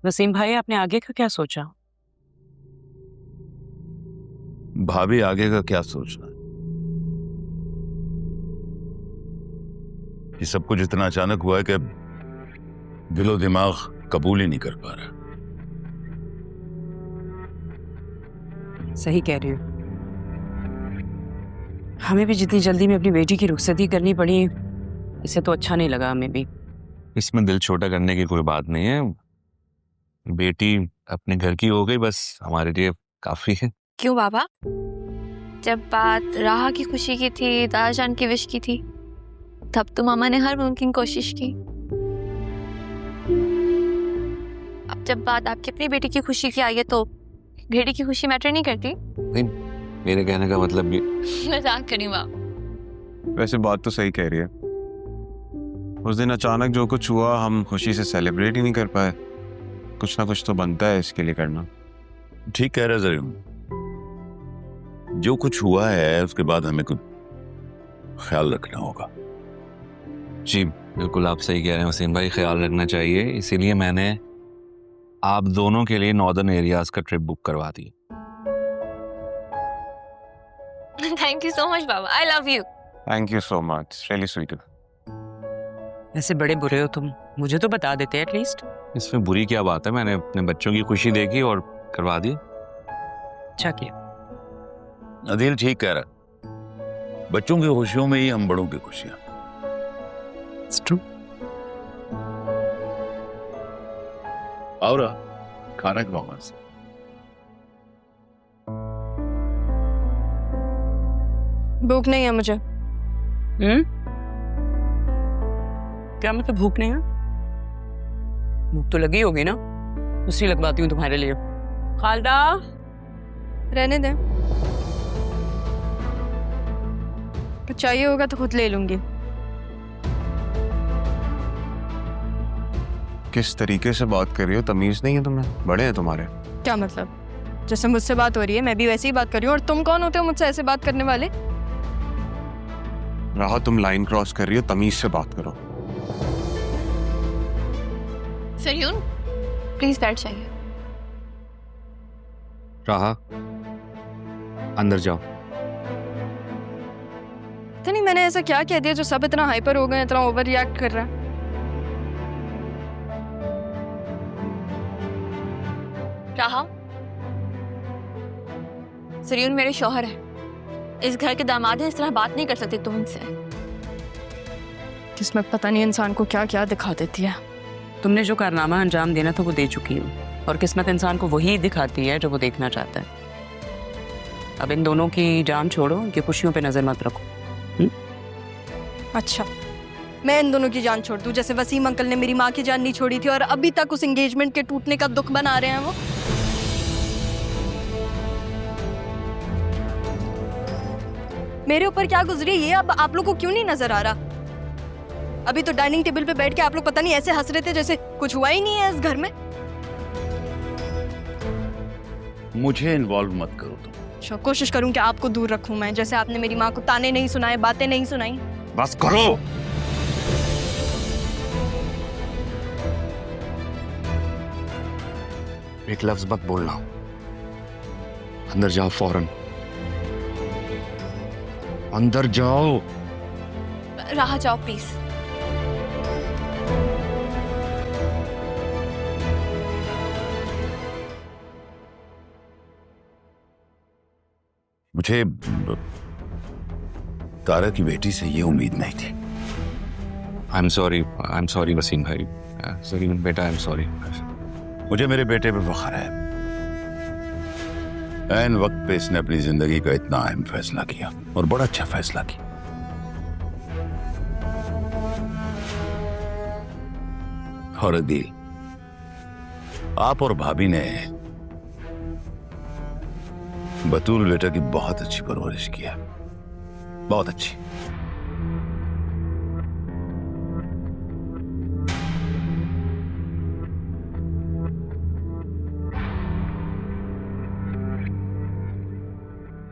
वसीम भाई, आपने आगे का क्या सोचा? भाभी आगे का क्या सोचना है? ये सब कुछ इतना अचानक हुआ है कि दिलो दिमाग कबूल ही नहीं कर पा रहा। सही कह रही हो। हमें भी जितनी जल्दी में अपनी बेटी की रुखसती करनी पड़ी, इसे तो अच्छा नहीं लगा हमें भी। इसमें दिल छोटा करने की कोई बात नहीं है। बेटी अपने घर की हो गई, बस हमारे लिए काफी है। क्यों बाबा? जब बात राहा की खुशी की थी, दादाजान की विश की थी, तब तो मामा ने हर मुमकिन कोशिश की। अब जब बात आपकी अपनी बेटी की खुशी की आई है तो बेटी की खुशी मैटर नहीं करती? नहीं, मेरे कहने का मतलब भी मजाक करी बाबा। वैसे बात तो सही कह रही है। उस दिन अचानक जो कुछ हुआ, हम खुशी से सेलिब्रेट ही नहीं कर पाए। कुछ ना कुछ तो बनता है इसके लिए करना। ठीक कह रहे जरूर। जो कुछ हुआ है उसके बाद हमें कुछ ख्याल रखना होगा। जी बिल्कुल, आप सही कह रहे हैं वसीम भाई, ख्याल रखना चाहिए। इसीलिए मैंने आप दोनों के लिए नॉर्दर्न एरियाज का ट्रिप बुक करवा दी। थैंक यू सो मच बाबा, I love you. Thank you so much, really sweet. ऐसे बड़े बुरे हो तुम, मुझे तो बता देते एटलीस्ट। इसमें बुरी क्या बात है? मैंने अपने बच्चों की खुशी देखी और करवा दी। अच्छा किया। अदील ठीक कह रहा। बच्चों की खुशियों में ही हम बड़ों की खुशियां। It's true. और खाना खवाऊंगा। भूख नहीं है मुझे। क्या मतलब भूख नहीं है? भूख तो लगी होगी ना, उसी लगवाती हूँ तुम्हारे लिए। खालदा, रहने दे, कुछ चाहिए होगा तो खुद ले लूंगी। किस तरीके से बात कर रही हो? तमीज नहीं है तुम्हें? बड़े हैं तुम्हारे। क्या मतलब? जैसे मुझसे बात हो रही है मैं भी वैसे ही बात कर रही हूँ, और तुम कौन होते हो मुझसे ऐसे बात करने वाले? राह, तुम लाइन क्रॉस कर रही हो, तमीज से बात करो। सरयून प्लीज बैठ जाइए। राहा, अंदर जाओ। पता नहीं मैंने ऐसा क्या कह दिया जो सब इतना हाइपर हो गए, इतना ओवर रिएक्ट कर रहा है। राहा, सरयून मेरे शौहर है, इस घर के दामाद है, इस तरह बात नहीं कर सकती तुम इनसे। किस्मत पता नहीं इंसान को क्या क्या दिखा देती है। तुमने जो कारनामा अंजाम देना था वो दे चुकी हूँ, और किस्मत इंसान को वही दिखाती है जो वो देखना चाहता है। अब इन दोनों की जान छोड़ो, उनकी खुशियों पे नजर मत रखो। अच्छा, मैं इन दोनों की जान छोड़ दूं जैसे वसीम अंकल ने मेरी माँ की जान नहीं छोड़ी थी और अभी तक उस एंगेजमेंट के टूटने का दुख बना रहे हैं वो। मेरे ऊपर क्या गुजरी ये अब आप लोग को क्यों नहीं नजर आ रहा? अभी तो डाइनिंग टेबल पे बैठ के आप लोग पता नहीं ऐसे हंस रहे थे जैसे कुछ हुआ ही नहीं है इस घर में। मुझे इन्वॉल्व मत करो तुम। अच्छा, कोशिश करूं कि आपको दूर रखूं मैं, जैसे आपने मेरी माँ को ताने नहीं सुनाए, बातें नहीं सुनाई। बस करो। एक लफ्ज मत बोलना। अंदर जाओ फौरन, अंदर जाओ। राह जाओ प्लीज। मुझे तारा की बेटी से ये उम्मीद नहीं थी। आई एम सॉरी वसीम भाई। सलीम बेटा, आई एम सॉरी। मुझे मेरे बेटे पे फख्र है। ऐन वक्त पे इसने अपनी जिंदगी का इतना अहम फैसला किया, और बड़ा अच्छा फैसला किया। और अदील, आप और भाभी ने बतूल बेटा की बहुत अच्छी परवरिश किया, बहुत अच्छी।